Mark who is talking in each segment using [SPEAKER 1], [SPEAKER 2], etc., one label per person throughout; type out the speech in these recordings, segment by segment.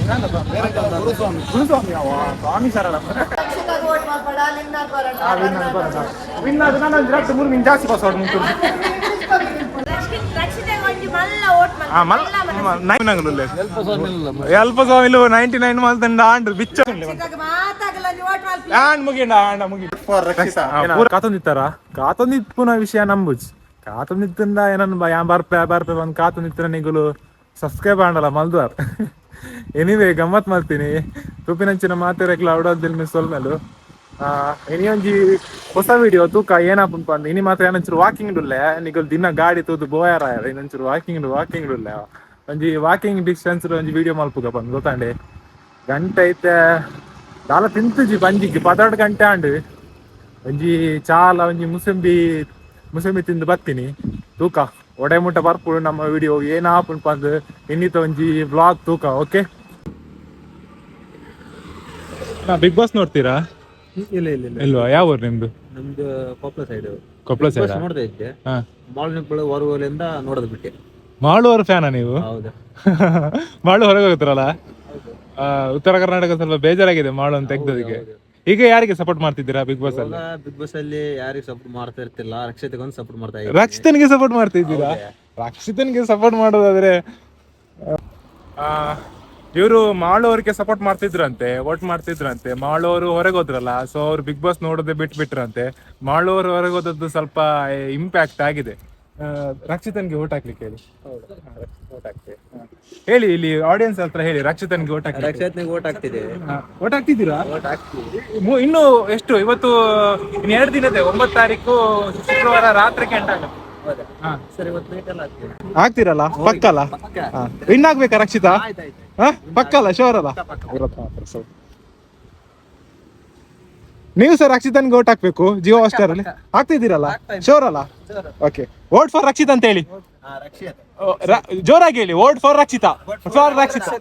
[SPEAKER 1] ಗುರುಸ್ವಾಮಿ ಅವ ಸ್ವಾಮಿ ಶರಣ ಜಾಸ್ತಿ ಪಾಸ್ ಮುಂಚೆ ಅಲ್ಪ ಸ್ವಾಮಿಲು 99 ಮಲ್ತಂಡ ಆಂಡ್ರು ಬಿಚ್ಚ ಕಾತೊಂದಿತ್ತಾರ ಕಾತೊಂದಿಪ್ಪುನ ವಿಷಯ ನಂಬುಜ್ ಕಾತೊಂದಿತ್ತಂದ ಏನನ್ನ ಯಾ ಬರ್ಪೆ ಬಂದು ಕಾತೊಂದಿತ್ತಿನ ನಿಗುಲು ಸಬ್ಸ್ಕ್ರೈಬ್ ಆಂಡಲ್ಲ ಮಲ್ದಾರ್ ಎನಿವೇ ಗಮ್ಮತ್ ಮಾಡ್ತೀನಿ ತೂಪಿನಂಚಿನ ಮಾತಿರಕ್ಲ ಅವಡೋದಿಲ್ ಮಿಸ್ ಸೊಲ್ಮೇಲು ಇನಿ ಒಂಜಿ ಹೊಸ ವಿಡಿಯೋ ತೂಕ ಏನಪ್ಪ ಅಂದ್ ಇನಿ ಮಾತ್ರ ಏನಂಚೂರು ವಾಕಿಂಗ್ ಉಲ್ಲೆ ನಿಗಲ್ ದಿನ ಗಾಡಿ ತೂದು ಬೋಯಾರ ಇನ್ನೊಂಚೂರು ವಾಕಿಂಗ್ ಉಲ್ಲೆ ಒಂಜಿ ವಾಕಿಂಗ್ ಡಿಸ್ಟೆನ್ಸ್ ಒಂಜಿ ವಿಡಿಯೋ ಮಲ್ಪುಗ ಬಂದು ಗೊತ್ತಾಂಡೆ ಗಂಟೆ ಐತೆ ದಾಲ ತಿಂತುಜಿ ಬಂಜಿಗೆ 12 ಗಂಟೆ ಆಂಡ್ ಒಂಜಿ ಚಾಲ ಒಂಜಿ ಮುಸಂಬಿ ತಿಂದು ಬರ್ತೀನಿ ತೂಕ ಒಡೆ ಮುಟ್ಟ ಬರ್ಪುಡು ನಮ್ಮ ವಿಡಿಯೋ ಏನಾಪುಂಡು ಪಂದ್ ಇನ್ನಿತ ಒಂಜಿ ವ್ಲಾಗ್ ತೂಕ ಓಕೆ. ಬಿಗ್ ಬಾಸ್ ನೋಡ್ತೀರಾ?
[SPEAKER 2] ಇಲ್ಲ
[SPEAKER 1] ಇಲ್ವಾ? ಯಾವ ಊರು ನಿಮ್ದು?
[SPEAKER 2] ನಮ್ದು ಕೊಪ್ಪಳ
[SPEAKER 1] ಸೈಡ್
[SPEAKER 2] ನೋಡ್ತಾ ಇದ್ದೆ. ಮಾಲ್ನಿಪ್ಪಳು ಹೊರಗೋಲಿಂದ ನೋಡೋದು ಬಿಟ್ಟೆ.
[SPEAKER 1] ಮಾಳುವರ ಫ್ಯಾನ ನೀವು?
[SPEAKER 2] ಹೌದು.
[SPEAKER 1] ಮಾಳು ಹೊರಗೆ ಹೋಗ್ತಾರಲ್ಲ, ಉತ್ತರ ಕರ್ನಾಟಕ ಸ್ವಲ್ಪ ಬೇಜಾರಾಗಿದೆ ಮಾಳು ಅಂತ ತೆಗ್ದೋದಕ್ಕೆ. ಈಗ ಯಾರಿಗೆ ಸಪೋರ್ಟ್ ಮಾಡ್ತಿದ್ದೀರಾ ಬಿಗ್ ಬಾಸ್ ಅಲ್ಲಿ?
[SPEAKER 2] ಬಿಗ್ ಬಾಸ್ ಅಲ್ಲಿ ಯಾರಿಗೆ ಸಪೋರ್ಟ್ ಮಾಡ್ತಾ ಇರ್ತಿಲ್ಲ, ರಕ್ಷಿತಗೊಂದು ಸಪೋರ್ಟ್ ಮಾಡ್ತಾ ಇದ್ದೀನಿ.
[SPEAKER 1] ರಕ್ಷಿತನಿಗೆ ಸಪೋರ್ಟ್ ಮಾಡ್ತಿದ್ದೀರಾ? ರಕ್ಷಿತನಿಗೆ ಸಪೋರ್ಟ್ ಮಾಡೋದಾದ್ರೆ ಇವರು ಮಾಳುವರಿಗೆ ಸಪೋರ್ಟ್ ಮಾಡ್ತಿದ್ರಂತೆ, ವೋಟ್ ಮಾಡ್ತಿದ್ರಂತೆ. ಮಾಳುವರು ಹೊರಗೆ ಹೋದ್ರಲ್ಲ, ಸೊ ಅವ್ರು ಬಿಗ್ ಬಾಸ್ ನೋಡೋದೇ ಬಿಟ್ಬಿಟ್ರಂತೆ. ಮಾಳುವರು ಹೊರಗೆ ಹೋದದ್ದು ಸ್ವಲ್ಪ ಇಂಪ್ಯಾಕ್ಟ್ ಆಗಿದೆ. ರಕ್ಷಿತನ್ಗೆ ಓಟ್ ಹಾಕ್ಲಿಕ್ಕೆ ಹೇಳಿ. ಹೇಳಿ ಇಲ್ಲಿ ಆಡಿಯನ್ಸ್ ಹತ್ರ ಹೇಳಿ, ರಕ್ಷಿತನ್ಗೆ ಓಟ್ ಹಾಕಿ.
[SPEAKER 2] ರಕ್ಷಿತನಿಗೆ ಓಟ್ ಹಾಕ್ತಿದ್ದೇವೆ.
[SPEAKER 1] ಓಟ್ ಹಾಕ್ತಿದ್ದೀರಾ? ಇನ್ನು ಎಷ್ಟು? ಇವತ್ತು ಇನ್ನು 2 ದಿನದೇ 9 ತಾರೀಕು ಶುಕ್ರವಾರ ರಾತ್ರಿ ಕೆಂಟಾಗುತ್ತೆ. ಆಗ್ತಿರಲ್ಲ? ಪಕ್ಕಲ್ಲ? ವಿನ್ ಆಗ್ಬೇಕಾ ರಕ್ಷಿತಾ? ಪಕ್ಕಲ್ಲ? ಶೋರ್ ಅಲ್ಲ? ನೀವು ಸರ್ ರಕ್ಷಿತನ್ಗೆ ಓಟ್ ಹಾಕ್ಬೇಕು ಜಿಯೋ ಹಾಟ್‌ಸ್ಟಾರ್ ಅಲ್ಲಿ. ಹಾಕ್ತಿದ್ದೀರಲ್ಲ? ಶೋರ್ ಅಲ್ಲ? ಓಕೆ, ವೋಟ್ ಫಾರ್ ರಕ್ಷಿತ್ ಅಂತ ಹೇಳಿ, ಜೋರಾಗಿ ಹೇಳಿ. Vote for Rakshita, for Rakshita.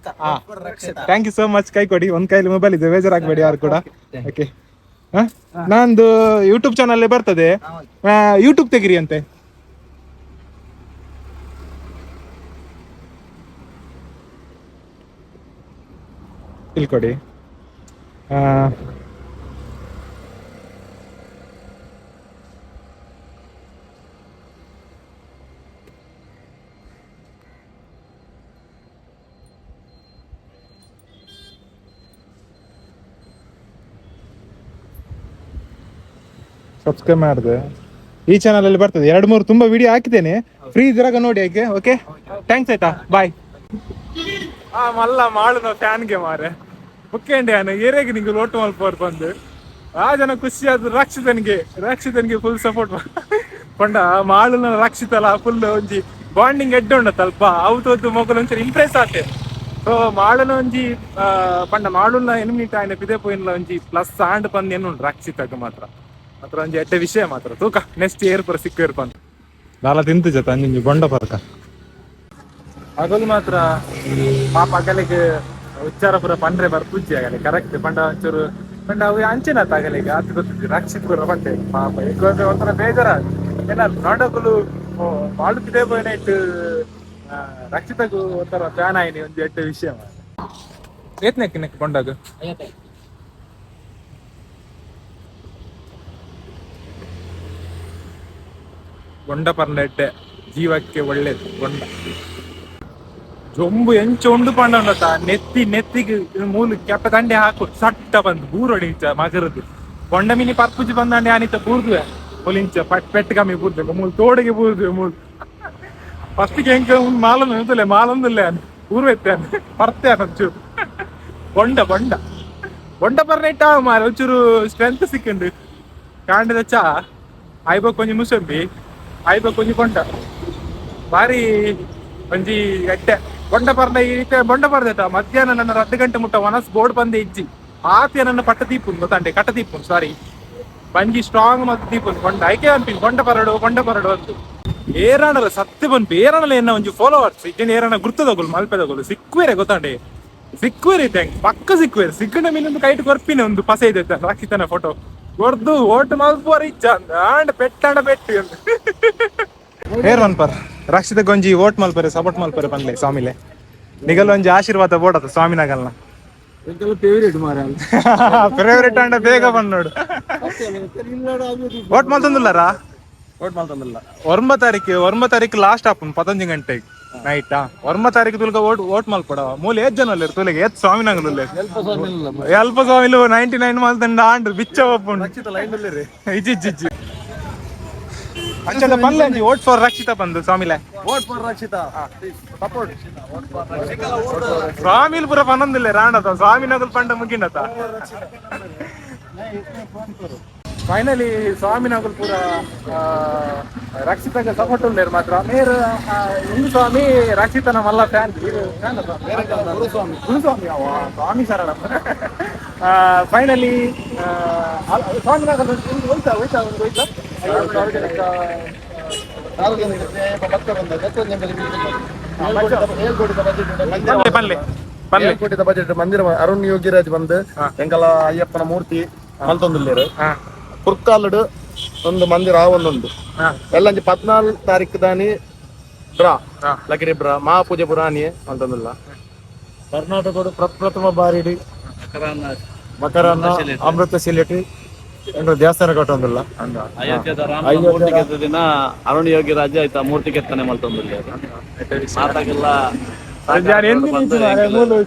[SPEAKER 1] Thank you so much. ಕೈ ಕೊಡಿ, ಒಂದ್ ಕೈಲಿ ಮೊಬೈಲ್ ಇದೆ, ಬೇಜಾರಾಗಬೇಡಿ ಯಾರು ಕೂಡ. ಓಕೆ, ನಂದು ಯೂಟ್ಯೂಬ್ ಚಾನಲ್ ಬರ್ತದೆ, ಯೂಟ್ಯೂಬ್ ತೆಗಿರಿ ಅಂತೆ. ಇಲ್ಲಿ ಕೊಡಿ. ಸಬ್ಸ್ಕ್ರೈಬ್ ಮಾಡಿದೆ. ಈ ಚಾನಲ್ ಅಲ್ಲಿ ಬರ್ತದೆ, 2-3 ತುಂಬಾ ವಿಡಿಯೋ ಹಾಕಿದ್ದೇನೆ, ಫ್ರೀ ಇದ್ರಾಗ ನೋಡಿ. ಆಯ್ಕೆ ಓಕೆ, ಥ್ಯಾಂಕ್ಸ್ ಆಯ್ತಾ, ಬಾಯ್. ಮಲ್ಲ ಮಾಳುನ ಫ್ಯಾನ್ಗೆ ಮಾರೆ ಮುಖ್ಯಂಡೆ ಏರಿಯಾಗೆ ನಿಂಗೆ ಲೋಟು ಮಲ್ಪವ್ರು ಬಂದು ಆ ಜನ ಖುಷಿ ಆದ್ರು. ರಕ್ಷಿತನ್ಗೆ ಫುಲ್ ಸಪೋರ್ಟ್ ಕೊಂಡ ಮಾಳುನ ರಕ್ಷಿತಲ್ಲ ಫುಲ್ ಒಂಜಿ ಬಾಂಡಿಂಗ್ ಎಡ್ಡೆ ಉಂಡತ್ ಅಲ್ಪ ಅವತ್ತು ಮೊಗಲು ಒಂಚೂರು ಇಂಪ್ರೆಸ್ ಆತೆ. ಸೊ ಮಾಳುನ ಒಂಜಿ ಪಂಡ ಮಾಳುನ ಎನಿಮಿಟ್ ಆಯ್ನ ಪಿದೆ ಪೋಯಿನ್ಲ ಒಂಜಿ ಪ್ಲಸ್ ಆಂಡ್ ಪಂದ್ ಏನು ರಕ್ಷಿತಕ್ಕೆ ಮಾತ್ರ ಒಂಜಿ ಎಡ್ಡೆ ವಿಷಯ ಮಾತ್ರ ತೂಕ. ನೆಕ್ಸ್ಟ್ ಏರ್ ಪರ ಸಿಕ್ಕ ಪಂದ್ ದಾಲ ತಿಂತು ಜತ ಅಂಜಿ ಬೊಂಡ ಪರ್ಕ ಆಗಲು ಮಾತ್ರ ಪಾಪ ಅಗಲಿಗೆ ಉಚ್ಚಾರ ಪುರ ಪಂಡ್ರೆ ಬರ್ಪುಜ್ಜಿ ಆಗಲಿ ಕರೆಕ್ಟ್ ಪಂಡ ಒಂಚೂರು ಪಂಡ ಅವು ಅಂಚೆನಾತ ಆಗಲಿಗೆ ಅದು ಗೊತ್ತಿದ್ವಿ ರಕ್ಷಿತ್ ಪುರ ಬಂಡೆ ಪಾಪ ಈಗ ಒಂಥರ ಬೇಜಾರ ಏನ ನೋಡಕಲು ಮಾಡುತ್ತಿದೆ ಬೋಯ್ನ ಇಟ್ಟು ರಕ್ಷಿತಗೂ ಒಂಥರ ಫ್ಯಾನ್ ಆಯ್ನಿ ಒಂದು ಎಡ್ಡೆ ವಿಷಯ ಏತ್ನೆಕ್ ಕೊಂಡಾಗ ಬೊಂಡ ಪರ್ನ ಎಡ್ಡೆ ಜೀವಕ್ಕೆ ಒಳ್ಳೇದು ಬೊಂಡ ಜೊಂಬು ಎಂಚು ಉಂಡು ಪಂಡ ಉಂಡತ ನೆತ್ತಿಗೆ ಮೂಲ ಕೆಪ್ಪ ದಂಡೆ ಹಾಕು ಸಟ್ಟ ಬಂದು ಬೂರೊಡಿಂಚ ಮಗರದು ಬೊಂಡ ಮಿನಿ ಪರ್ಪುಜಿ ಬಂದಂಡೆ ಅನಿತ ಬೂರ್ದುವೆ ಒಲಿಂಚ ಪೆಟ್ಟು ಕಮ್ಮಿ ಬೂರ್ದು ಮೂಲ ತೋಡಿಗೆ ಬೂರ್ದು ಮೂಲ ಫಸ್ಟಿಗೆ ಹೆಂಗ ಮಾಲೊಂದಿಲ್ಲ ಊರ್ವೆತ್ತೆ ಪರ್ತೆ ಒಂಚೂರು ಬೊಂಡ ಪರ್ನ ಇಟ್ಟ ಮಾರ ಒಂಚೂರು ಸ್ಟ್ರೆಂತ್ ಸಿಕ್ಕಂಡು ಕಾಂಡದ ಚಾ ಆಯ್ಬ ಕೊಂಚ ಮುಸಂಬಿ ಆಯ್ಬ ಕೊಂಚ ಬೊಂಡ ಬಾರಿ ಒಂಜಿ ಎಡ್ಡೆ ಬೊಂಡ ಪರ್ನ ಬೊಂಡ ಪರ್ದೆತ ಮಧ್ಯಾಹ್ನ ನನ್ನ 10 ಗಂಟೆ ಮುಟ್ಟ ವನಸ್ ಬೋರ್ಡ್ ಬಂದೆ ಇಜ್ಜಿ ಆತ ನನ್ನ ಪಟ್ಟ ತೀಪುನ್ ಗೊತ್ತಂಡೆ ಕಟ್ಟ ತೀಪುನ್ ಸಾರಿ ಬಂಜಿ ಸ್ಟ್ರಾಂಗ್ ಮತ್ತೆ ತೀಪುನ್ ಬೊಂಡ ಐಕೆ ಅನ್ಪಿನ್ ಬೊಂಡ ಪರಡು ಅಂತು ಏರಣಲ್ಲ ಸತ್ಯ ಬಂತು ಏರಣಲ್ಲ ಎನ್ನ ಒಂಜಿ ಫಾಲೋವರ್ಸ್ ಇಜ್ಜನ ಏರಣ ಗುರ್ತದೋಗಲು ಮಲ್ಪೆದೋಗಲು ಸಿಕ್ಕುವೇರೆ ಗೊತ್ತಂಡೆ ಸಿಕ್ಕುವೇರಿ ಥ್ಯಾಂಕ್ ಪಕ್ಕ ಸಿಕ್ಕುವೇರಿ ಸಿಕ್ಕಂಡ ಮೀನೊಂದು ಕೈಟ್ ಕೊರ್ಪಿನ ಒಂದು ಪಸೆ ಇದೆ ರಕ್ಷಿತನ ಫೋಟೋ ಕೊರ್ದು ಓಟ್ ಮಲ್ಪುವರ ಇಜ್ಜ ಅಂಡ ಪೆಟ್ಟಾಂಡ ಪೆಟ್ಟು ಹೇರ್ ಒನ್ ಪರ್ ರಕ್ಷಿತ ಗೊಂಜಿ ಓಟ್ ಮಲ್ಪರೆ ಸಪೋರ್ಟ್ ಮಲ್ಪರೆ ಬಂದ್ಲೆ ಸ್ವಾಮಿಲೆ ನಿಗಲ್ ಒಂಜಿ ಆಶೀರ್ವಾದ ಬೋಡತ್ತ ಸ್ವಾಮಿನಗಲ್ನ
[SPEAKER 2] ಫೇವರೇಟ್ ಮಾರ
[SPEAKER 1] ಫೇವರೇಟ್ ಅಂಡ ಬೇಗ ಬಂದೋಡು ಓಟ್ ಮಲ್ತೊಂದುಲ್ಲಾರ
[SPEAKER 2] ಓಟ್ ಮಾಡ್ತಂದಿಲ್ಲ
[SPEAKER 1] 9 ತಾರೀಕು ಲಾಸ್ಟ್ ಆಪನ್ 11 ಗಂಟೆಗೆ ನೈಟಾ 9 ತಾರೀಕು ತುಲ್ಗ ಓಟ್ ಮಲ್ಪಡ ಮೂಲ ಏತ್ ಜನ ಅಲ್ಲ ತುಲೆಗೆ ಏತ್ ಸ್ವಾಮಿನಗಲ್ ಅಲ್ಪ ಸ್ವಾಮಿಲು 99 ಮಲ್ತಂಡ ಆಂಡ್ರು ಬಿಚ್ಚ ಒಪ್ಪುಂಡು ಇಜ್ಜಿ ಅಂಚಂದ ಪನ್ಲೆ ಅಂಜಿ ಓಟ್ ಫಾರ್ ರಕ್ಷಿತಾ ಬಂದು ಸ್ವಾಮಿಲೆ
[SPEAKER 2] ಓಟ್ ಫಾರ್ ರಕ್ಷಿತಾ ಸಪೋರ್ಟ್
[SPEAKER 1] ಸ್ವಾಮಿಲ್ ಪುರ ಪನ್ನೊಂದಿಲ್ಲ ರಾಣತ ಸ್ವಾಮಿನಗಲ್ ಪಂಡ ಮುಗಿಂಡತ ಫೈನಲಿ ಸ್ವಾಮಿನಗಲ್ ಪೂರ ರಕ್ಷಿತಾಗ ಸಪೋರ್ಟ್ ಉಳ್ಳೇರು ಮಾತ್ರ ಮೇರ್ ಒಂದು ಸ್ವಾಮಿ ರಕ್ಷಿತನ ಮಲ್ಲ ಫ್ಯಾನ್ ಗುರುಸ್ವಾಮಿ ಅವ ಸ್ವಾಮಿ ಶರಣ ಫೈನಲಿ ಸ್ವಾಮಿನಗಲ್ ಹೋಯ್ತಾ ಒಂದು ಹೋಯ್ತಾ
[SPEAKER 2] ಕೋಟಿದ ಬಜೆಟ್ ಮಂದಿರ ಅರುಣ್ ಯೋಗಿರಾಜ್ ಬಂದು ಎಂಕಲ ಅಯ್ಯಪ್ಪನ ಮೂರ್ತಿ ಮಲ್ತೊಂದುಲ್ಲೇರು ಕುರ್ಕಾಲುಡು ಒಂದು ಮಂದಿರ ಒಂದೊಂದು ಎಲ್ಲಂಜಿ 14 ತಾರೀಕು ದಾನಿ ಡ್ರಾ ಲಕಿರಿ ಡ್ರಾ ಮಹಾಪೂಜೆ ಪುರಾಣಿ ಅಂತಂದಿಲ್ಲ ಕರ್ನಾಟಕದ ಪ್ರಪ್ರಥಮ ಬಾರಿ ಮಕರನ್ನ ಅಮೃತ ಶಿಲೆಟಿ ದೇವಸ್ಥಾನ ಕಟ್ಟೊಂದಿಲ್ಲ
[SPEAKER 3] ಅಯೋಧ್ಯದ ದಿನ ಅರುಣ್ ಯೋಗಿರಾಜ್ ಆಯ್ತಾ ಮೂರ್ತಿ ಕೆತ್ತನೆ ಮಲ್ತೊಂದಿಲ್ಲ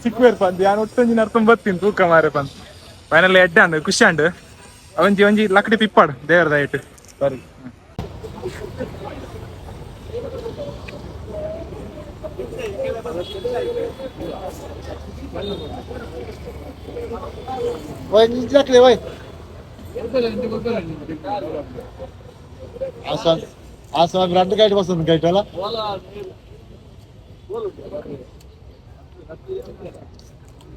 [SPEAKER 1] ಸಿಕ್ವೇರ್ ಪಂದ್ ಯಾನ್ ಒಟ್ಟೊಂಜಿನ ಅರ್ಥ ಬತ್ತೀನಿ ತೂಕ ಮಾರೆ ಪಂದ್ ಫೈನಲ್ ಎಡ್ಡಾಂಡ್ ಖುಷಿಯಾಂಡ್ ಒಂಜಿ ಒಂಜಿ ಲಕ್ಡಿ ಪಿಪ್ಪಾಡು ದೇವರದ ಐಟು
[SPEAKER 2] ಸರಿ
[SPEAKER 4] రెండు గైట్ వస్తుంది గైట్ వల్ల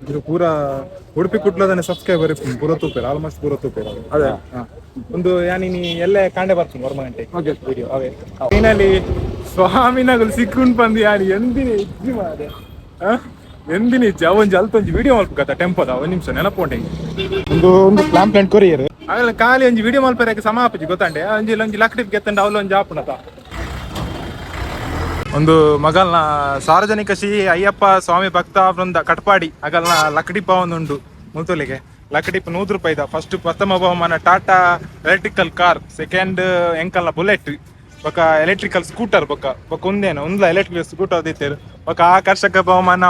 [SPEAKER 1] ಇದು ಪೂರ ಉಡುಪಿ ಕುಟ್ಲದನೆ ಸಬ್ಸ್ಕ್ರೈಬರ್ ಪೂರ ತೂಪೇರು ಆಲ್ಮೋಸ್ಟ್ ಪೂರ ತೂಪೇರು ಅದೇ ಒಂದು ಯಾನಿ ಎಲ್ಲೇ ಕಾಂಡೆ ಬರ್ತೀನಿ ವರ್ಮ ಗಂಟೆ ವಿಡಿಯೋ ಅವೇ ಫೈನಲಿ ಸ್ವಾಮಿನಗಲ್ ಸಿಕ್ಕುಂಡ್ ಬಂದು ಯಾರು ಎಂದಿನ ಇಜ್ಜಿ ಮಾರೆ ಎಂದಿನ ಇಜ್ಜಿ ಅವೊಂಜಿ ಅಲ್ತೊಂಜಿ ವಿಡಿಯೋ ಮಲ್ಪಕತ್ತ ಟೆಂಪೋದ ಒಂದು ನಿಮಿಷ ನೆನಪುಂಟೆ ಒಂದು ಪ್ಲಾಂಟ್ ಕೊರಿಯರ್ ಆಮೇಲೆ ಖಾಲಿ ಒಂಜಿ ವಿಡಿಯೋ ಮಲ್ಪರಕ್ಕೆ ಸಮಾಪಜಿ ಗೊತ್ತಂಡೆ ಒಂಜಿ ಲಕ್ಡಿ ಗೆತ್ತಂಡ ಅವಲ ಒಂಜಿ ಆಪುಣತ ಒಂದು ಮಗಲ್ನ ಸಾರ್ವಜನಿಕ ಶ್ರೀ ಅಯ್ಯಪ್ಪ ಸ್ವಾಮಿ ಭಕ್ತ ವೃಂದ ಕಟ್ಪಾಡಿ ಅಗಲ್ನ ಲಕಡಿಪ ಒಂದುಂಡು ಮುಲ್ತುಲಿಗೆ ಲಕಡಿಪ್ 100 ರೂಪಾಯಿದ ಫಸ್ಟ್ ಪ್ರಥಮ ಬಹುಮಾನ ಟಾಟಾ ಎಲೆಕ್ಟ್ರಿಕಲ್ ಕಾರ್ ಸೆಕೆಂಡ್ ಎಂಕಲ್ನ ಬುಲೆಟ್ ಬೊಕ ಎಲೆಕ್ಟ್ರಿಕಲ್ ಸ್ಕೂಟರ್ ಬೊಕ ಒಂದ್ಲ ಎಲೆಕ್ಟ್ರಿಕಲ್ ಸ್ಕೂಟರ್ ದಿತ್ತೇರು ಬೊಕ ಆಕರ್ಷಕ ಬಹುಮಾನ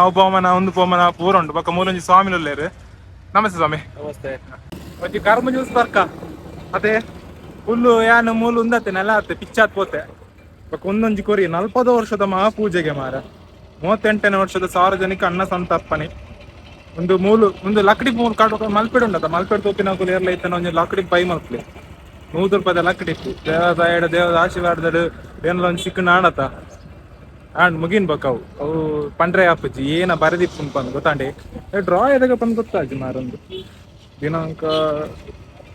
[SPEAKER 1] ಒಂದು ಬಹುಮಾನ ಪೂರ ಉಂಡು ಬೊಕ ಮೂಲೊಂಜಿ ಸ್ವಾಮಿ ಉಲ್ಲೇರು ನಮಸ್ತೆ ಸ್ವಾಮಿ
[SPEAKER 2] ನಮಸ್ತೆ
[SPEAKER 1] ಒಂಜಿ ಕರ್ಮ ಜ್ಯೂಸ್ ಬರ್ಕ ಅದೇ ಫುಲ್ಲು ಯಾನು ಮೂಲು ಉಂದತ್ತೆ ನೆಲ ಆತ್ತೆ ಪಿಚ್ಚಾತ್ ಪೋತೆ ಒಂದೊಂಜಿ ಕೊರಿ 40 ವರ್ಷದ ಮಹಾಪೂಜೆಗೆ ಮಾರ 38ನೇ ವರ್ಷದ ಸಾರ್ವಜನಿಕ ಅನ್ನ ಸಂತರ್ಪಣೆ ಒಂದು ಲಕಡಿ ಮೂರು ಕಾಡು ಮಲ್ಪೆಡು ಉಂಡತ ಮಲ್ಪೆಡು ತೋಪಿನ ಏರ್ಲ ಐತನ ಒಂಜಿ ಲಕಡಿ ಬೈ ಮಲ್ಪಲೆ 100 ರೂಪಾಯಿದ ಲಕಡಿ ಇತ್ತು ದೇವದ ಆಶೀರ್ವಾದದ ಏನಲ್ಲ ಒಂದು ಸಿಕ್ಕ ಆಡತ ಆಂಡ್ ಮುಗಿನ್ ಬಕ್ಕವು ಅವು ಪಂಡ್ರೆ ಆಪಜ್ಜಿ ಏನ ಬರೆದಿಪ್ಪು ಬಂದು ಗೊತ್ತಾಂಡೆ ಡ್ರಾ ಎದಾಗ ಬಂದು ಗೊತ್ತಾಜಿ ಮಾರೊಂದು ದಿನಾಂಕ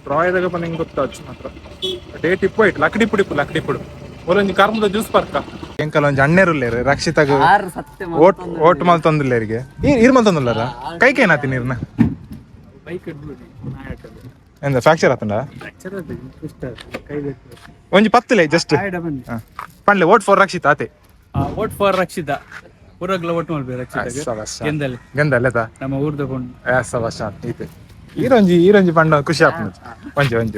[SPEAKER 1] ಡ್ರಾ ಎದಾಗ ಬಂದು ಹಿಂಗೆ ಗೊತ್ತಾಜಿ ಮಾತ್ರ ಡೇಟ್ ಇಪ್ಪು ಆಯ್ತು ಲಕಡಿ ಪುಡು ಒಂಜಿ ಕರ್ಮದ ಜ್ಯೂಸ್ ಬರ್ಕ ಎಂಕಲ್ ಒಂಜಿ ಅಣ್ಣೇರುಲ್ಲೇರು ರಕ್ಷಿತಾಗ ಓಟ್ ಮಲ್ತೊಂದುಲ್ಲೇರಿಗೆ ಈರ್ ಮಲ್ತೊಂದುಲ್ಲಾರ ಕೈಕೇನಾತಿ ನೀರ್ನ ಎಂದ ಫ್ರಾಕ್ಚರ್ ಆತಂಡ ಒಂಜಿ ಪತ್ತಲೆ ಜಸ್ಟ್ ಪಂಡ್ಲೆ ಓಟ್ ಫಾರ್ ರಕ್ಷಿತಾ ಆತೆ
[SPEAKER 3] ಓಟ್ ಫಾರ್ ರಕ್ಷಿತಾ ಪೂರಗ್ಲ ಓಟ್ ಮಾಡ್ಬೇಕು ರಕ್ಷಿತಾ
[SPEAKER 1] ಗೆಂದಲ್
[SPEAKER 3] ನಮ್ಮ ಊರ್ದ
[SPEAKER 1] ಈರೊಂಜಿ ಪಂಡ ಖುಷಿ ಆಪುಂಡು ಒಂಜಿ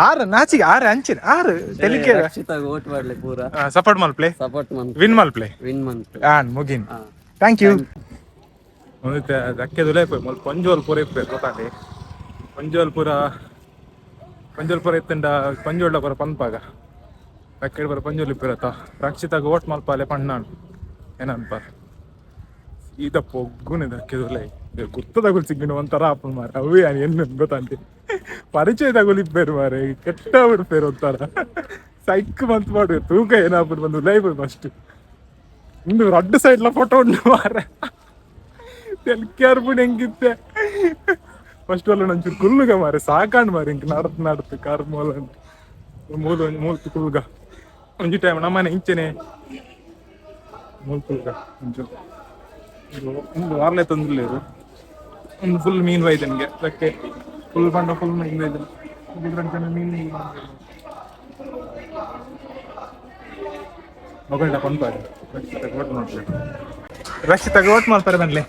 [SPEAKER 1] ಆರು ನಾಚಿಗೆ ಅಂಚಿನ ತೆಲಿಕೆ
[SPEAKER 3] ಓಟ್ ಮಾಡ್ಲಿ ಪೂರ
[SPEAKER 1] ಸಪೋರ್ಟ್ ಮಲ್ಪ್ಲೆ ವಿನ್ ಮಲ್ಪ್ಲೆ ಮುಗಿನ್ ಥ್ಯಾಂಕ್ ಯು ದಕ್ಕೆದುಲೆ ಪಂಜೋಲ್ ಪೂರ ಇಪ್ಪೇರು ಗೊತ್ತಾಂಡೆ ಪಂಜೋಲ್ ಪೂರ ಇತ್ತಂಡ ಪಂಜೋಳ ಪೂರ ಪಂಪಾಗ ದಕ್ಕೆ ಬರ ಪಂಜೋಲ್ ಇಪ್ಪಿರತ್ತ ರಕ್ಷಿತಾಗ ಓಟ್ ಮಲ್ಪಾಲೆ ಪಣ್ಣಾಣು ಏನನ್ಪ ಈತ ಪೊಗ್ಗುನೆ ದಕ್ಕೆದುಲೆ ಗುರ್ತ ತಗೊಳ್ ಸಿಗ್ಗಿನ ಒಂಥರ ಆಪಲ್ ಮಾರ ಅವೇ ಏನು ಗೊತ್ತಂತೆ ಪರಿಚಯ ತಗೊಳಿಪ್ಪೇರು ಮಾರೆ ಕೆಟ್ಟ ಬಿಡ್ಪೇರು ಒಂಥರ ಸೈಕ್ ಮಂತ್ ಮಾಡ್ಬೇಕು ತೂಕ ಏನಾಗ್ಬಿಟ್ಟು ಬಂದು ಲೈವ್ ಫಸ್ಟ್ ಇಂದು ರಡ್ಡು ಸೈಡ್ಲ ಫೋಟೋ ಉಂಟು ಮಾರೆ ತೆಲ್ಕ್ಯಾರ್ಬಿಟ್ಟು ಹೆಂಗಿತ್ತೆ ಫಸ್ಟ್ ಅಲ್ಲ ಒಂಚೂರು ಕುಲ್ಲುಗ ಮಾರೆ ಸಾಕಾಂಡ್ ಮಾರೆ ಹಿಂಗೆ ನಡತ್ತು ಕಾರ್ ಮೂಲ್ತು ಕುಲ್ಗ ಒಂಜಿ ಟೈಮ್ ನಮ್ಮನೆ ಇಂಚೆನೆ ಮೂಲ್ ಕುಲ್ಗ ಒಂದು ವಾರ್ಲೆ ತಂದಿಲ್ಲೇರು ಒಂದು ಫುಲ್ ಮೀನು ವೈದನ್ಗೆ ಅದಕ್ಕೆ ಫುಲ್ ಮೀನು ವೈದನ್ ಮೀನು ಮಗಳ್ನ ಕೊಂಡ್ಬಾರಿ ನೋಡ್ಬೇಕು ರಕ್ಷಿತಾಗ ಓಟ್ ಮಾಡ್ತಾರೆ ಬನ್ಲೆ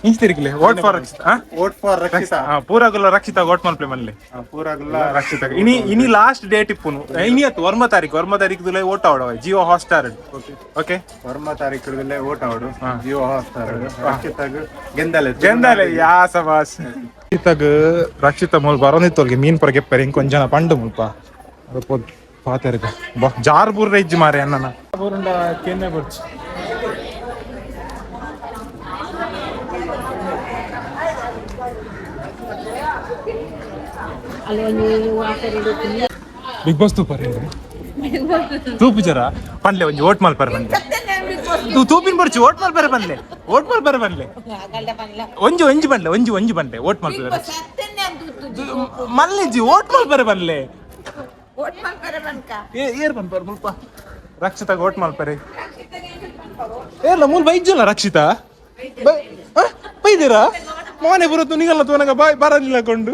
[SPEAKER 1] ಇಂಚ್ ತಿರುಗ್ಲಿ vote for Rakshita
[SPEAKER 4] vote for Rakshita
[SPEAKER 1] ಪೂರಾಗುಲ್ಲ ರಕ್ಷಿತಾ ಓಟ್ ಮಾಡ್ಪ್ಲೆ ಮನ್ಲೆ
[SPEAKER 4] ಪೂರಾಗುಲ್ಲ
[SPEAKER 1] ರಕ್ಷಿತಾಗ ಇನಿ ಲಾಸ್ಟ್ ಡೇಟ್ ಇಪ್ಪುನು ಇನಿಯತ್ತು ವರ್ಮ ತಾರೀಕು ದುಲೆ ಓಟ್ ಆವಡವ ಜಿಯೋ ಹಾಟ್ಸ್ಟಾರ್ ಓಕೆ
[SPEAKER 4] ವರ್ಮ ತಾರೀಕುಗಳಲ್ಲೇ ಓಟ್ ಆವಡು ಜಿಯೋ ಹಾಟ್ಸ್ಟಾರ್ ರಕ್ಷಿತಾಗ
[SPEAKER 1] ಗೆಂದಲೆ ಯಾ ಸಬಾಸ್ ರಕ್ಷಿತ ಮೂಲ್ ಬರೋನಿತ್ತೋಲ್ಗೆ ಮೀನ್ ಪರ ಗೆಪ್ಪರೆ ಇಂಕೊಂದ್ ಜನ ಪಂಡು ಮುಲ್ಪ ಅದಪ್ಪೋದು ಪಾತೆರ್ಗ ಬಾ ಜಾರ್ ಬೂರ್ರ ಇಜ್ಜಿ ಮಾರೆ ಅನ್ನನ ಬೂರುಂಡ ಕೆನ್ನೆ ಬರ್ಚಿ ಬಿಗ್ ಬಾಸ್ ತೂಪರ್ ತೂಪು ಜರ ಪನ್ಲೆ ಒಂಜಿ ಓಟ್ ಮಲ್ಪರ್ ಬಂದೆ ತೂಪಿನ ಬರ್ಚಿ ಓಟ್ ಮಲ್ಪರೆ ಬಂದ್ಲೆ ಒಂಜಿ ಬಂಡ್ಲೆ ಓಟ್ ಮಲ್ಪರೆ ಮಲ್ಲಿಜಿ ಓಟ್ ಮಲ್ಪರೆ ಬಂದ್ಲೆ ಏರ್ ಬಂದ್ಬಾರ ಮುಲ್ಪ ರಕ್ಷಿತಾಗ ಓಟ್ ಮಲ್ಪರೆ ಏರ್ಲ ಮೂಲ್ ಬೈಜಲ್ಲ ರಕ್ಷಿತಾ ಬೈದಿರಾ ಮೋನೆ ಬರುತ್ತು ನಿಗಲ್ಲ ತೋನಗ ಬಾಯ್ ಬರಲಿಲ್ಲ ಕೊಂಡು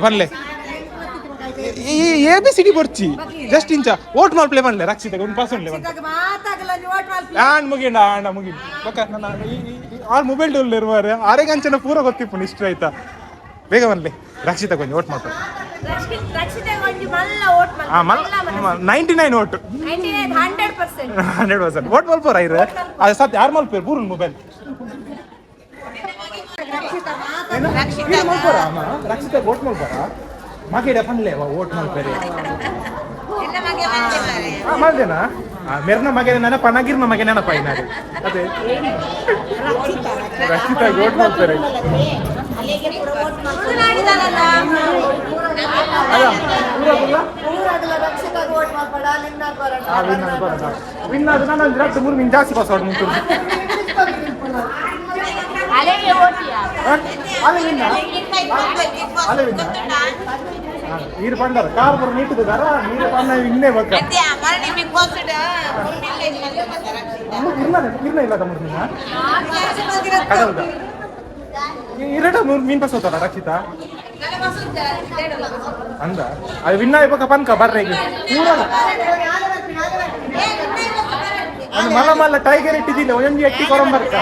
[SPEAKER 1] ಬನ್ಲೆ ABCD ಬರ್ಚಿ ಜಸ್ಟ್ ಇಂಚ ಓಟ್ ಮಲ್ಪ್ಲೆ ಬನ್ಲೆ ರಕ್ಷಿತಾಗ ಒಂದು ಪಾಸ್ ಉಂಡ್ಲೆ ಆಂಡ್ ಮುಗಿಂಡ ಬಕ್ಕ ಆರ್ ಮೊಬೈಲ್ ಡೋಲ್ ಇರುವಾರೆ ಆರೆಗೆ ಅಂಚನ ಪೂರ ಗೊತ್ತಿಪ್ಪು ಇಷ್ಟ ಆಯ್ತಾ ಬೇಗ ಬನ್ಲೆ ರಕ್ಷಿತಾಗ ಒಂದು ಓಟ್ ಮಾಡ್ತಾರೆ 99 ಓಟ್ 100% ಓಟ್ ಮಲ್ಪರ ಇರ ಅದು ಸತ್ ಯಾರು ಮಲ್ಪೇರು ಪೂರ ಮೊಬೈಲ್ ರಕ್ಷಿತ ಓಟ್ ಮಲ್ಪರ ಮಾಗೇಡ ಪನ್ಲೆ ಓಟ್ ಮಲ್ಪೇರಿ ಮಾಡ್ದೇನಾ ಮೆರ್ನ ಮಗೆ ನೆನ ಪನಗಿರ್ನ ಮಗೆ ನೆನಪ ಇನ್ನಾರು ಅದೇ ರಕ್ಷಿತ ಓಟ್ ಮಾಡ್ತಾರೆ ಜಾಸ್ತಿ ಪಾಸ್ ನಿಂತು ನೀರು ಪಂಡಾರ ಕಾರ್ ಬರ ನೀಟಿದಾರ ನೀರು ಪಣ್ಣ ಇನ್ನೇ ಬೇಕು ಇಲ್ಲ ತಮ್ಮ ಕಡಲ್ದ ಇರಟ ಮೀನ್ ಪಾಸ್ ಹೋತಾರ ರಕ್ಷಿತಾ ಅಂದ ಅದು ವಿನ್ನ ಇವಾಗ ಪನ್ಕ ಬರ್ರೆ ಮಲ್ಲ ಮಲ್ಲ ಟೈಗರ್ ಇಟ್ಟಿದ್ದಿಲ್ಲ ಒಂಜಿ ಎಟ್ಟಿ ಕೊರಂಬರ್ಕ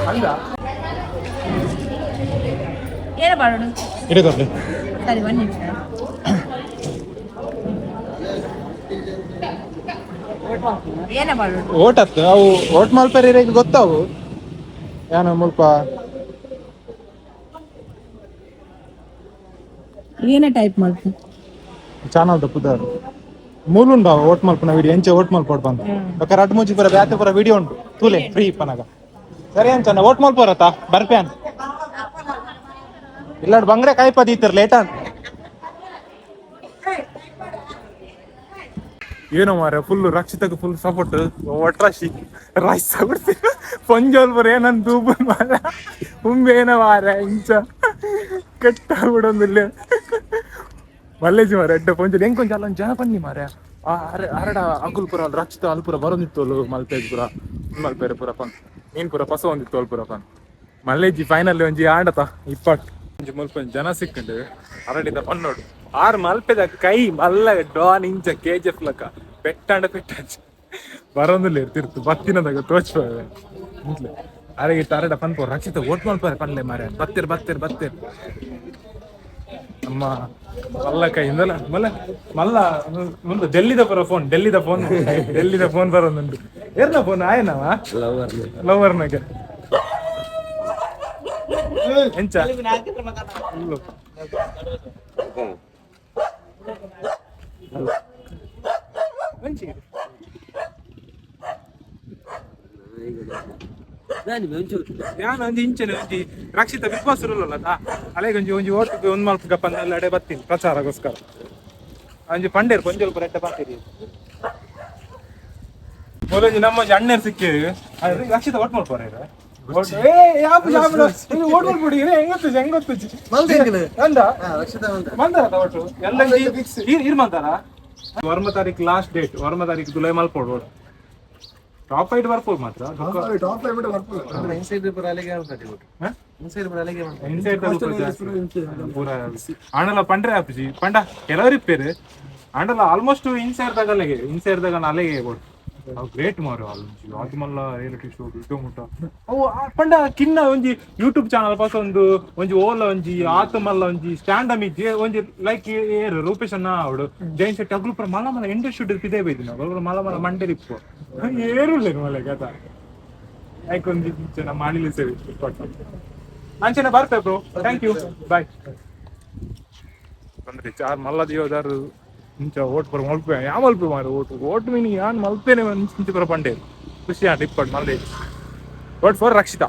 [SPEAKER 1] ಅಂದ
[SPEAKER 5] ಏನು ಮಾಡೋಣ
[SPEAKER 1] ಇಡಗೊಳ್ಳಿ
[SPEAKER 5] ಸರಿ ಒಂದು ನಿಮಿಷ ಏನ ಮಾಡೋಣ
[SPEAKER 1] ಓಟ್ ಹತ್ತು ಅವು ಓಟ್ ಮಲ್ಪೇರಿ ಗೊತ್ತಾವು ಏನು ಮುಲ್ಪ
[SPEAKER 5] ಏನೇ ಟೈಪ್ ಮಾಡ್ತೀನಿ
[SPEAKER 1] ಚಾನಲ್ ಪುದರ್ ಮೂಲುಂಡ ಓಟ್ ಮಲ್ಪನ ವಿಡಿಯೋ ಎಂಚೆ ಓಟ್ ಮಲ್ಪಡ್ ಬಂದು ಬೇಕಾರೆ ಅಡ್ ಮುಜಿ ಬರ ಬ್ಯಾತೆ ಬರ ವಿಡಿಯೋ ಉಂಟು ತೂಲೆ ಫ್ರೀ ಪನಗ ಸರಿ ಅಂಚನ ಓಟ್ ಮಲ್ಪರತ್ತ ಬರ್ಪ್ಯಾನ್ ಇಲ್ಲಾಡ್ ಬಂಗ್ರೆ ಕಾಯ್ಪದಿ ಇತ್ತರ್ ಲೇಟ್ ಅಂತ ಏನೋ ಮಾರ ಫುಲ್ ರಕ್ಷಿತಕ್ಕೆ ಫುಲ್ ಸಪೋರ್ಟ್ ಒಟ್ರಾಶಿ ರೈಸ್ ತಗೊಡ್ತೀವಿ ಪಂಜೋಲ್ ಬರ ಏನನ್ ತೂಬನ್ ಮಾರ ಉಂಬೇನ ಮಾರ ಇಂಚ ಕೆಟ್ಟ ಬಿಡೊಂದಿಲ್ಲ ಮಲ್ಲೇಜಿ ಮಾರ ಎಡ್ಡ ಪಂಜೋಲ್ ಹೆಂಗ್ ಕೊಂಚ ಅಲ್ಲೊಂದು ಜನ ಬನ್ನಿ ಮಾರ ಅರಡ ಅಂಕುಲ್ ಪುರ ರಕ್ಷಿತ ಅಲ್ಪುರ ಬರೋದಿತ್ತು ಮಲ್ಪೇಜ್ ಪುರ ಮಲ್ಪೇರೆ ಪುರ ಪಂಕ್ ನೀನ್ ಪುರ ಪಸ ಒಂದಿತ್ತು ಅಲ್ಪುರ ಪಂಕ್ ಮಲ್ಲೇಜಿ ಫೈನಲ್ ಒಂಜಿ ಆಡತ ಇಪ್ಪತ್ತು ಒಂಜಿ ಮುಲ್ಪ ಜನ ಸಿಕ್ಕಂಡು ಅರಡಿದ ಪನ್ನೋಡು 6 ಮಲ್ಪೆದ ಕೈ ಮಲ್ಲ ಡಾನ್ ಇಂಚ KGF ಲಕ ಪೆಟ್ಟಾಂಡ ಬರೋದಿಲ್ಲ ಇರ್ತಿರ್ತು ಬತ್ತಿನದಾಗ ತೋಚ್ಪ ಅರೆಗೆ ಅರಡ ಪನ್ಪೋ ರಕ್ಷಿತ ಓಟ್ ಮಲ್ಪಾರೆ ಪನ್ಲೆ ಮಾರ ಬತ್ತಿರ್ ಅಮ್ಮ ಮಲ್ಲ ಕೈ ಇಂದಲ್ಲ ಮಲ್ಲ ಮುಂದೆ ಡೆಲ್ಲಿದ ಫೋನ್ ಬರೋದುಂಟು ಏರ್ನ ಫೋನ್ ಆಯನವ ಲವರ್ನಾಗ ಎಂಚ ನಾನು ಒಂಜಿ ಇಂಚನೆ ಒಂಜಿ ರಕ್ಷಿತ ಬಿಗ್ ಬಾಸ್ ರೂಲ್ ಅಲೆಗೆ ಒಂಜಿ ಓಟಿಗೆ ಒಂದ್ ಮಲ್ಪ ಗಪ್ಪ ಅಡೆ ಬರ್ತೀನಿ ಪ್ರಚಾರಗೋಸ್ಕರ ಒಂಜಿ ಪಂಡೇರು ಕೊಂಜಲ್ ಬರೆಟ್ಟ ಬರ್ತೀರಿ ಮೊದಲೊಂಜಿ ನಮ್ಮ ಅಣ್ಣೇರು ಸಿಕ್ಕಿರಿ ರಕ್ಷಿತ ಓಟ್ ಮಾಡ್ಕೋರ ವರ್ಮ ತಾರೀಕು ಲಾಸ್ಟ್ ಡೇಟ್ ವರ್ಮ ತಾರೀಕು ಜುಲೈ ಮಲ್ಪೋಡು ಟಾಪ್ 5 ಬರ್ಬೋದು ಮಾತ್ರ ಇನ್ಸೈಡ್ ಪೂರ ಆಂಡಲ ಪಂಡ್ರೆ ಆಪಿಸಿ ಪಂಡ ಕೆಲವರು ಇಪ್ಪೇರು ಆಂಡಲ ಆಲ್ಮೋಸ್ಟ್ ಇನ್ಸೈಡ್ ದಾಗ ಅಲೆಗೆ ಕೊಡು ಅವು ಗ್ರೇಟ್ ಮಾರು ಅದು ಮಲ್ಲ ರಿಯಾಲಿಟಿ ಶೋ ಇಟ್ಟು ಮುಟ್ಟ ಅವು ಪಂಡ ಕಿನ್ನ ಒಂಜಿ ಯೂಟ್ಯೂಬ್ ಚಾನಲ್ ಪಾಸ ಒಂಜಿ ಓಲ ಒಂಜಿ ಆತ ಮಲ್ಲ ಒಂಜಿ ಸ್ಟ್ಯಾಂಡ್ ಅಮಿಜ್ಜಿ ಒಂಜಿ ಲೈಕ್ ಏರು ರೂಪೇಶ್ ಅನ್ನ ಅವಡು ಜೈನ್ ಶೆಟ್ಟಿ ಅಗ್ಲು ಪುರ ಮಲ್ಲ ಮಲ್ಲ ಎಂಡ ಶೂಟ್ ಇದೇ ಬೈದಿನ ಅಗ್ಲು ಮಲ್ಲ ಮಲ್ಲ ಮಂಡೆ ಇಪ್ಪು ಏರುಲ್ಲ ಮಲ್ಲ ಕಥ ಲೈಕ್ ಒಂದು ಜನ ಮಾಡಿಲಿ ಸೇರಿ ಅಂಚನೆ ಬರ್ತೇವೆ ಬ್ರೋ ಥ್ಯಾಂಕ್ ಯು ಬಾಯ್ ಬಂದ್ರಿ ಚಾರ್ ಮಲ್ಲ ದಿಯೋದಾರು ಇಂಚ ಓಟ್ ಬರ ಮಲ್ಪೆ ಯಾ ಮಲ್ಪೆ ಮಾರು ಓಟ್ ಮೀನಿ ಯಾನ್ ಮಲ್ಪೇನೆ ಇಂಚ ಬರ ಪಂಡೆ ಖುಷಿ ಇಪ್ಪಟ್ಟು ಮಲ್ಲೆ ಓಟ್ ಫಾರ್ ರಕ್ಷಿತಾ.